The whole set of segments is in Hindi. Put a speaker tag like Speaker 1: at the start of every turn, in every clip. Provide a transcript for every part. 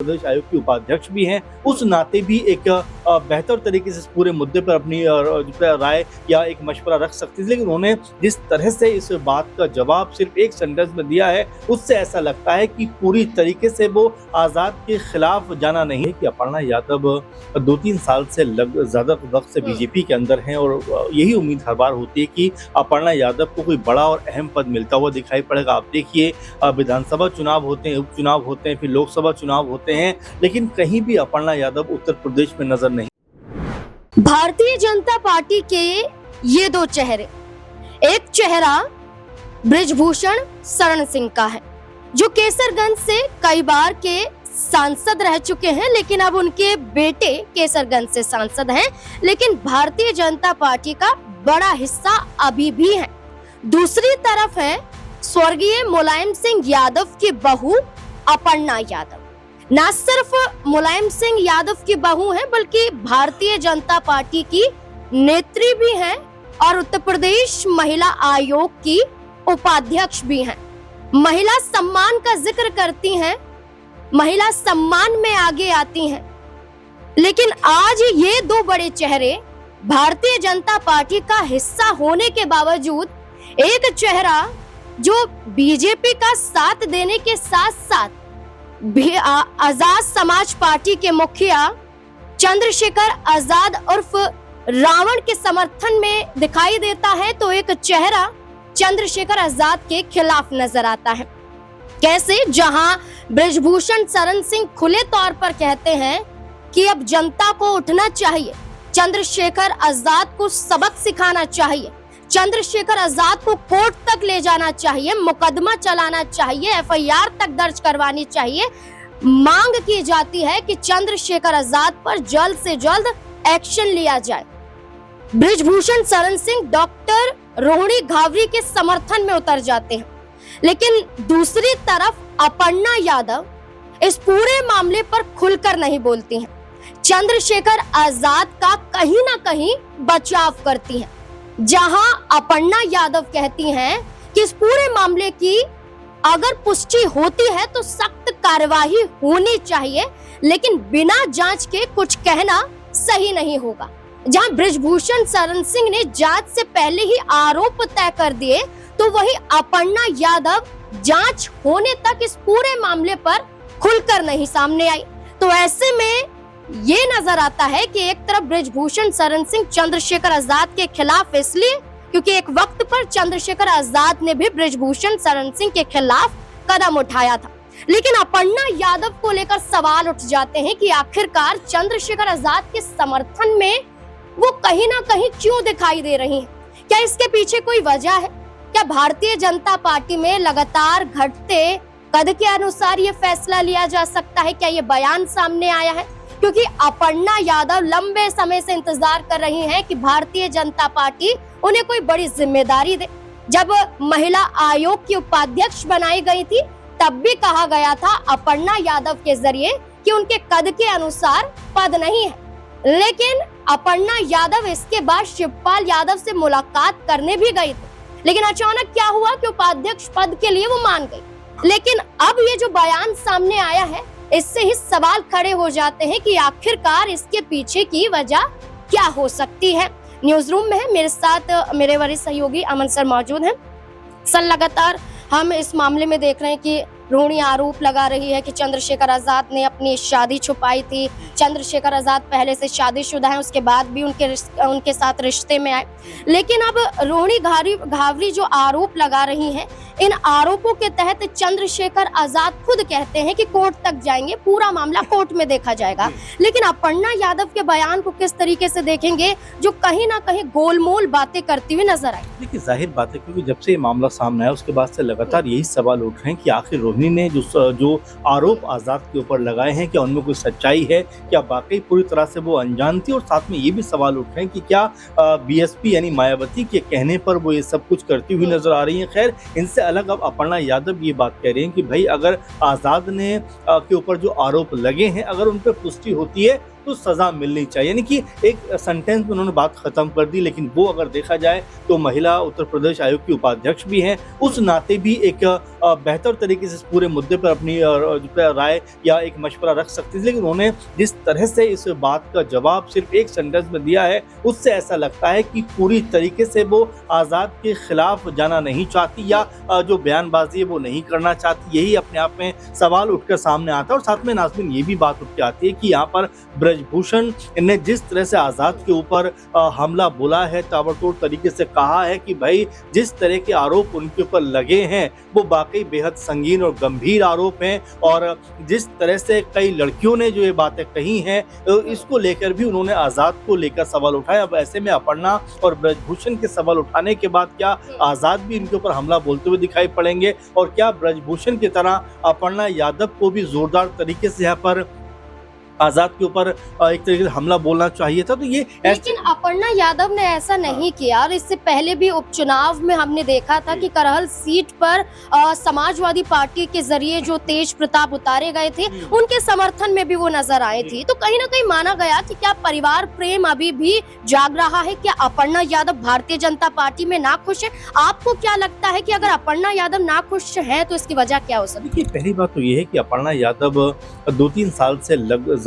Speaker 1: प्रदेश आयोग की उपाध्यक्ष भी हैं, उस नाते भी एक बेहतर तरीके से इस पूरे मुद्दे पर अपनी राय या एक मशवरा रख सकती थी। लेकिन उन्होंने जिस तरह से इस बात का जवाब सिर्फ एक सेंटेंस में दिया है, उससे ऐसा लगता है कि पूरी तरीके से वो आज़ाद के खिलाफ जाना नहीं है। कि अपर्णा यादव 2-3 साल से ज़्यादा वक्त से बीजेपी के अंदर हैं और यही उम्मीद हर बार होती है कि अपर्णा यादव को कोई बड़ा और अहम पद मिलता हुआ दिखाई पड़ेगा। आप देखिए, विधानसभा चुनाव होते हैं, उपचुनाव होते हैं, फिर लोकसभा चुनाव होते हैं, लेकिन कहीं भी अपर्णा यादव उत्तर प्रदेश में नजर नहीं।
Speaker 2: भारतीय जनता पार्टी के ये दो चेहरे, एक चेहरा बृजभूषण शरण सिंह का है, जो केसरगंज से कई बार के सांसद रह चुके हैं, लेकिन अब उनके बेटे केसरगंज से सांसद हैं, लेकिन भारतीय जनता पार्टी का बड़ा हिस्सा अभी भी है। दूसरी तरफ है स्वर्गीय मुलायम सिंह यादव की बहू अपर्णा यादव। न सिर्फ मुलायम सिंह यादव की बहू हैं, बल्कि भारतीय जनता पार्टी की नेत्री भी हैं और उत्तर प्रदेश महिला आयोग की उपाध्यक्ष भी हैं। महिला सम्मान का जिक्र करती हैं, महिला सम्मान में आगे आती हैं, लेकिन आज ये दो बड़े चेहरे भारतीय जनता पार्टी का हिस्सा होने के बावजूद, एक चेहरा जो बीजेपी का साथ देने के साथ साथ आजाद समाज पार्टी के मुखिया चंद्रशेखर आजाद उर्फ रावण के समर्थन में दिखाई देता है, तो एक चेहरा चंद्रशेखर आजाद के खिलाफ नजर आता है। कैसे? जहां बृजभूषण शरण सिंह खुले तौर पर कहते हैं कि अब जनता को उठना चाहिए, चंद्रशेखर आजाद को सबक सिखाना चाहिए, चंद्रशेखर आजाद को कोर्ट तक ले जाना चाहिए, मुकदमा चलाना चाहिए, एफआईआर तक दर्ज करवानी चाहिए। मांग की जाती है कि चंद्रशेखर आजाद पर जल्द से जल्द एक्शन लिया जाए। बृजभूषण शरण सिंह डॉक्टर रोहिणी घावरी के समर्थन में उतर जाते हैं, लेकिन दूसरी तरफ अपर्णा यादव इस पूरे मामले पर खुलकर नहीं बोलती हैं। चंद्रशेखर आजाद का कहीं ना कहीं बचाव करती हैं, जहां अपर्णा यादव कहती हैं कि इस पूरे मामले की अगर पुष्टि होती है तो सख्त कार्यवाही होनी चाहिए, लेकिन बिना जांच के कुछ कहना सही नहीं होगा। जहां बृजभूषण शरण सिंह ने जांच से पहले ही आरोप तय कर दिए, तो वही अपर्णा यादव जांच होने तक इस पूरे मामले पर खुलकर नहीं सामने आई। तो ऐसे में ये नजर आता है कि एक तरफ बृजभूषण शरण सिंह चंद्रशेखर आजाद के खिलाफ इसलिए क्योंकि एक वक्त पर चंद्रशेखर आजाद ने भी बृजभूषण शरण सिंह के खिलाफ कदम उठाया था, लेकिन अपर्णा यादव को लेकर सवाल उठ जाते हैं कि आखिरकार चंद्रशेखर आजाद के समर्थन में वो कहीं ना कहीं क्यों दिखाई दे रही हैं? क्या इसके पीछे कोई वजह है? क्या भारतीय जनता पार्टी में लगातार घटते कद के अनुसार ये फैसला लिया जा सकता है? क्या ये बयान सामने आया है? क्योंकि अपर्णा यादव लंबे समय से इंतजार कर रही हैं कि भारतीय जनता पार्टी उन्हें कोई बड़ी जिम्मेदारी दे। जब महिला आयोग की उपाध्यक्ष बनाई गई थी, तब भी कहा गया था अपर्णा यादव के जरिए कि उनके कद के अनुसार पद नहीं है, लेकिन अपर्णा यादव इसके बाद शिवपाल यादव से मुलाकात करने भी गई थी, लेकिन अचानक क्या हुआ कि उपाध्यक्ष पद के लिए वो मान गई। लेकिन अब ये जो बयान सामने आया है, इससे ही सवाल खड़े हो जाते हैं कि आखिरकार इसके पीछे की वजह क्या हो सकती है। न्यूज रूम में है मेरे साथ मेरे वरिष्ठ सहयोगी अमन सर मौजूद हैं। सर, लगातार हम इस मामले में देख रहे हैं कि रोहिणी आरोप लगा रही है कि चंद्रशेखर आजाद ने अपनी शादी छुपाई थी। चंद्रशेखर आजाद पहले से शादीशुदा हैं, उसके बाद भी उनके साथ रिश्ते में आए, लेकिन अब रोहिणी घावरी जो आरोप लगा रही हैं, इन आरोपों के तहत चंद्रशेखर आजाद खुद कहते हैं कि कोर्ट तक जाएंगे, पूरा मामला कोर्ट में देखा जाएगा। लेकिन अपर्णा यादव के बयान को किस तरीके से देखेंगे, जो कहीं ना कहीं गोलमोल बातें करती हुई नजर आई? देखिए,
Speaker 1: जाहिर बात है, क्योंकि जब से ये मामला सामने आया उसके बाद से लगातार यही सवाल उठ रहे हैं कि आखिर रोहिणी ने जो आरोप आजाद के ऊपर लगाए हैं, क्या उनमें कोई सच्चाई है? क्या वाकई पूरी तरह से वो अनजान थी? और साथ में ये भी सवाल उठ रहे हैं कि क्या बीएसपी यानी मायावती के कहने पर वो ये सब कुछ करती हुई नजर आ रही है? खैर, इनसे अलग अब अपर्णा यादव ये बात कह रही हैं कि भाई, अगर आजाद ने के ऊपर जो आरोप लगे हैं, अगर उन पर पुष्टि होती है तो सजा मिलनी चाहिए। यानी कि एक सेंटेंस में उन्होंने बात खत्म कर दी। लेकिन वो अगर देखा जाए तो महिला उत्तर प्रदेश आयोग की उपाध्यक्ष भी हैं, उस नाते भी एक बेहतर तरीके से इस पूरे मुद्दे पर अपनी राय या एक मशवरा रख सकती थी। लेकिन उन्होंने जिस तरह से इस बात का जवाब सिर्फ एक सेंटेंस में दिया है, उससे ऐसा लगता है कि पूरी तरीके से वो आज़ाद के खिलाफ जाना नहीं चाहती या जो बयानबाजी है वो नहीं करना चाहती। यही अपने आप में सवाल उठकर सामने आता है। और साथ में नाज़रीन ये भी बात उठ के आती है कि यहाँ पर ब्रजभूषण ने जिस तरह से आज़ाद के ऊपर हमला बोला है, ताबड़तोड़ तरीके से कहा है कि भाई जिस तरह के आरोप उनके ऊपर लगे हैं वो वाकई बेहद संगीन और गंभीर आरोप हैं। और जिस तरह से कई लड़कियों ने जो ये बातें कही हैं, इसको लेकर भी उन्होंने आज़ाद को लेकर सवाल उठाया। अब ऐसे में अपर्णा और ब्रजभूषण के सवाल उठाने के बाद क्या आज़ाद भी इनके ऊपर हमला बोलते हुए दिखाई पड़ेंगे? और क्या ब्रजभूषण की तरह अपर्णा यादव को भी जोरदार तरीके से यहाँ पर आज़ाद के ऊपर एक तरीके से हमला बोलना चाहिए था? तो ये
Speaker 2: लेकिन अपर्णा यादव ने ऐसा नहीं किया। और इससे पहले भी उपचुनाव में हमने देखा था कि करहल सीट पर समाजवादी पार्टी के जरिए जो तेज प्रताप उतारे गए थे, उनके समर्थन में भी वो नजर आए थे। तो कहीं ना कहीं माना गया कि क्या परिवार प्रेम अभी भी जाग रहा है? क्या अपर्णा यादव भारतीय जनता पार्टी में ना खुश है? आपको क्या लगता है कि अगर अपर्णा यादव ना खुश है तो इसकी वजह क्या हो सकती है?
Speaker 1: पहली बात तो ये है कि अपर्णा यादव 2-3 साल से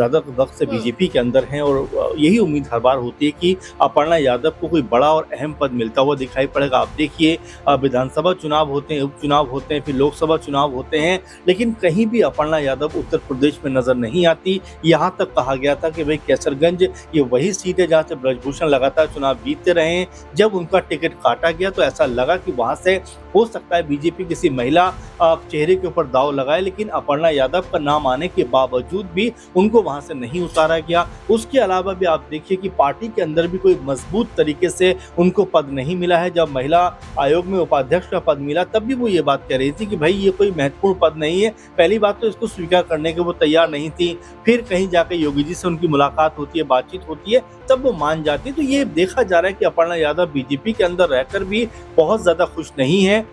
Speaker 1: ज्यादा वक्त से बीजेपी के अंदर हैं और यही उम्मीद हर बार होती है कि अपर्णा यादव को कोई बड़ा और अहम पद मिलता हुआ दिखाई पड़ेगा। आप देखिए, विधानसभा चुनाव होते हैं, उपचुनाव होते हैं, फिर लोकसभा चुनाव होते हैं, लेकिन कहीं भी अपर्णा यादव उत्तर प्रदेश में नजर नहीं आती। यहाँ तक कहा गया था कि भाई कैसरगंज ये वही सीट है जहाँ से ब्रजभूषण लगातार चुनाव जीतते रहे हैं। जब उनका टिकट काटा गया तो ऐसा लगा कि वहाँ से हो सकता है बीजेपी किसी महिला चेहरे के ऊपर दाव लगाए, लेकिन अपर्णा यादव का नाम आने के बावजूद भी उनको वहां से नहीं उतारा गया। उसके अलावा भी आप देखिए कि पार्टी के अंदर भी कोई मजबूत तरीके से उनको पद नहीं मिला है। जब महिला आयोग में उपाध्यक्ष का पद मिला तब भी वो ये बात कह रही थी कि भाई ये कोई महत्वपूर्ण पद नहीं है। पहली बात तो इसको स्वीकार करने के वो तैयार नहीं थी। फिर कहीं जाकर योगी जी से उनकी मुलाकात होती है, बातचीत होती है, तब वो मान जाती है। तो ये देखा जा रहा है कि अपर्णा यादव बीजेपी के अंदर रहकर भी बहुत ज्यादा खुश नहीं है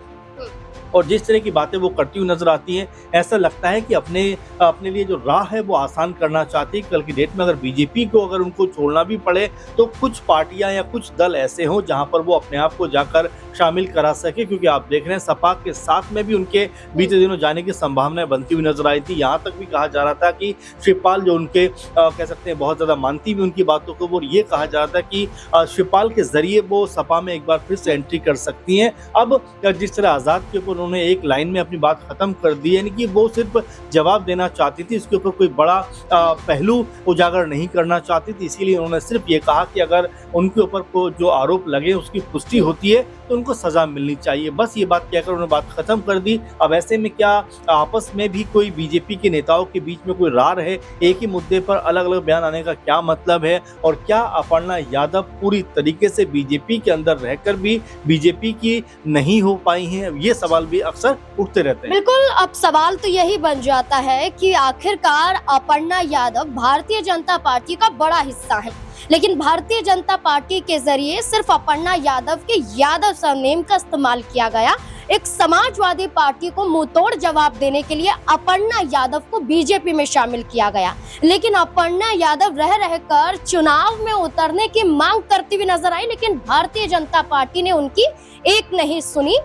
Speaker 1: और जिस तरह की बातें वो करती हुई नजर आती हैं, ऐसा लगता है कि अपने लिए जो राह है वो आसान करना चाहती है। कल की डेट में अगर बीजेपी को अगर उनको छोड़ना भी पड़े तो कुछ पार्टियां या कुछ दल ऐसे हों जहां पर वो अपने आप को जाकर शामिल करा सके, क्योंकि आप देख रहे हैं सपा के साथ में भी उनके बीते दिनों जाने की संभावनाएं बनती हुई नजर आई थी। यहाँ तक भी कहा जा रहा था कि शिवपाल जो उनके कह सकते हैं बहुत ज्यादा मानती भी उनकी बातों को, वो ये कहा जा रहा था कि शिवपाल के जरिए वो सपा में एक बार फिर से एंट्री कर सकती हैं। अब जिस तरह आज़ाद के ऊपर उन्होंने एक लाइन में अपनी बात खत्म कर दी, यानी कि वो सिर्फ जवाब देना चाहती थी, इसके ऊपर कोई बड़ा पहलू उजागर नहीं करना चाहती थी। इसीलिए उन्होंने सिर्फ ये कहा कि अगर उनके ऊपर को जो आरोप लगे उसकी पुष्टि होती है तो उनको सजा मिलनी चाहिए। बस ये बात कहकर उन्होंने बात खत्म कर दी। अब ऐसे में क्या आपस में भी कोई बीजेपी के नेताओं के बीच में कोई रार है? एक ही मुद्दे पर अलग अलग बयान आने का क्या मतलब है? और क्या अपर्णा यादव पूरी तरीके से बीजेपी के अंदर रहकर भी बीजेपी की नहीं हो पाई हैं? ये सवाल भी अक्सर उठते रहते हैं।
Speaker 2: बिल्कुल, अब सवाल तो यही बन जाता है कि आखिरकार अपर्णा यादव भारतीय जनता पार्टी का बड़ा हिस्सा है, लेकिन भारतीय जनता पार्टी के जरिए सिर्फ अपर्णा यादव के यादव सरनेम का इस्तेमाल किया गया। एक समाजवादी पार्टी को मुंहतोड़ जवाब देने के लिए अपर्णा यादव को बीजेपी में शामिल किया गया, लेकिन अपर्णा यादव रह रहकर चुनाव में उतरने की मांग करती हुई नजर आई, लेकिन भारतीय जनता पार्टी ने उनकी एक नहीं सुनी।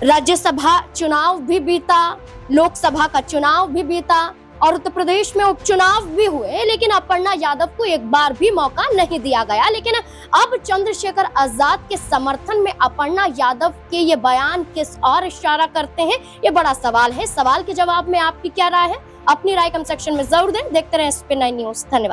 Speaker 2: राज्यसभा चुनाव भी बीता, लोकसभा का चुनाव भी बीता और उत्तर प्रदेश में उपचुनाव भी हुए, लेकिन अपर्णा यादव को एक बार भी मौका नहीं दिया गया। लेकिन अब चंद्रशेखर आजाद के समर्थन में अपर्णा यादव के ये बयान किस और इशारा करते हैं, ये बड़ा सवाल है। सवाल के जवाब में आपकी क्या राय है? अपनी राय कमेंट सेक्शन में जरूर दें। देखते रहें SPN9 न्यूज़। धन्यवाद।